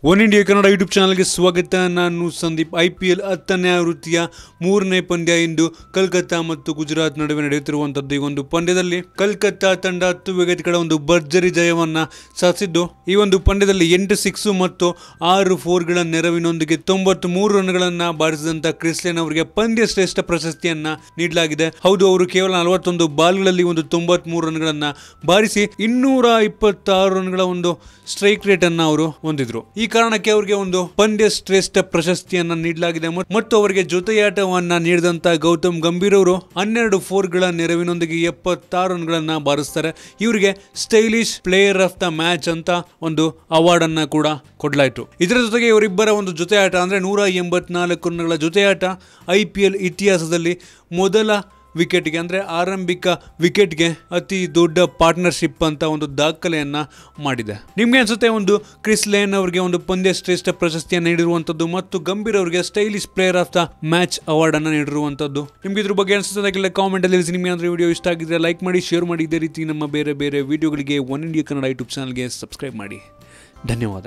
One India Kannada YouTube ಚಾನಲ್ಗೆ ಸ್ವಾಗತ. ನಾನು ಸಂದೀಪ್. IPL 10ನೇ ಆವೃತ್ತಿಯ 3ನೇ ಪಂದ್ಯ ಇಂದು ಕಲ್ಕತ್ತಾ ಮತ್ತು ಗುಜರಾತ್ ನಡುವೆ ನಡೆಯುತ್ತಿರುವಂತದ್ದು. ಈ ಒಂದು ಪಂದ್ಯದಲ್ಲಿ ಕಲ್ಕತ್ತಾ ತಂಡ 10 ವಿಕೆಟ್ಗಳ ಒಂದು ಭರ್ಜರಿ ಜಯವನ್ನ ಸಾಧಿಸಿದ್ದು. ಈ ಒಂದು ಪಂದ್ಯದಲ್ಲಿ 8 6 ಮತ್ತು 6 4ಗಳ ನೆರವಿನೊಂದಿಗೆ 93 ರನ್ಗಳನ್ನ ಬಾರಿಸಿದಂತ ಕ್ರಿಸ್ ಲೇನ್ ಅವರಿಗೆ ಪಂದ್ಯ ಶ್ರೇಷ್ಠ ಪ್ರಶಸ್ತಿಯನ್ನ ನೀಡಲಾಗಿದೆ. ಹೌದು, ಅವರು ಕೇವಲ 41 ಬಾಲ್ಗಳಲ್ಲಿ ಒಂದು 93 ರನ್ಗಳನ್ನ ಬಾರಿಸಿ 226 ರನ್ಗಳ ಒಂದು ಸ್ಟ್ರೈಕ್ ರೇಟ್ ಅನ್ನ ಅವರು ಹೊಂದಿದ್ರು. ಈ ಕಾರಣಕ್ಕೆ ಅವರಿಗೆ ಒಂದು ಪಂದ್ಯ ಶ್ರೇಷ್ಠ ಪ್ರಶಸ್ತಿಯನ್ನ ನೀಡಲಾಗಿದೆ. ಮತ್ತು ಅವರಿಗೆ ಜೊತೆಯಾಟವನ್ನ ನೀಡಿದಂತ ಗೌತಮ್ ಗಂಭೀರ್ ಅವರು 12 4ಗಳ ನೆರವಿನೊಂದಿಗೆ 76 ರನ್ಗಳನ್ನ ಬಾರಿಸ್ತಾರೆ. ಇವರಿಗೆ stylish player of the match ಅಂತ ಒಂದು ಅವಾರ್ಡ್ ಅನ್ನ ಕೂಡ ಕೊಡಲಾಯಿತು. ಇದರ ಜೊತೆಗೆ ಇವರಿಬ್ಬರ ಒಂದು ಜೊತೆಯಾಟ ಅಂದ್ರೆ 184 ರನ್ಗಳ ಜೊತೆಯಾಟ IPL ಇತಿಹಾಸದಲ್ಲಿ ಮೊದಲ ವಿಕೆಟ್ಗೆ ಅಂದರೆ ಆರಂಭಿಕ ವಿಕೆಟ್ಗೆ ಅತಿ ದೊಡ್ಡ ಪಾರ್ಟ್ನರ್ಶಿಪ್ ಅಂತ ಒಂದು ದಾಖಲೆಯನ್ನ ಮಾಡಿದೆ. ನಿಮ್ಗೆ ಅನ್ಸುತ್ತೆ ಒಂದು ಕ್ರಿಸ್ ಲೇನ್ ಅವರಿಗೆ ಒಂದು ಪಂದ್ಯ ಶ್ರೇಷ್ಠ ಪ್ರಶಸ್ತಿಯನ್ನು ನೀಡಿರುವಂತದ್ದು ಮತ್ತು ಗಂಭೀರ್ ಅವರಿಗೆ stylish player of the match award ಅನ್ನು ನೀಡಿರುವಂತದ್ದು. ನಿಮ್ಗೆ ಇದ್ರ ಬಗ್ಗೆ ಅನ್ಸುತ್ತೆ ಕಾಮೆಂಟ್ ಅಲ್ಲಿ ತಿಳಿಸಿ. ನಿಮ್ಗೆ ಅಂದ್ರೆ ವಿಡಿಯೋ ಇಷ್ಟ ಆಗಿದ್ರೆ ಲೈಕ್ ಮಾಡಿ, ಶೇರ್ ಮಾಡಿ. ಇದೇ ರೀತಿ ನಮ್ಮ ಬೇರೆ ಬೇರೆ ವಿಡಿಯೋಗಳಿಗೆ ಒನ್ ಇಂಡಿಯಾ ಕನ್ನಡ ಯೂಟ್ಯೂಬ್ ಚಾನಲ್ಗೆ ಸಬ್ಸ್ಕ್ರೈಬ್ ಮಾಡಿ. ಧನ್ಯವಾದ.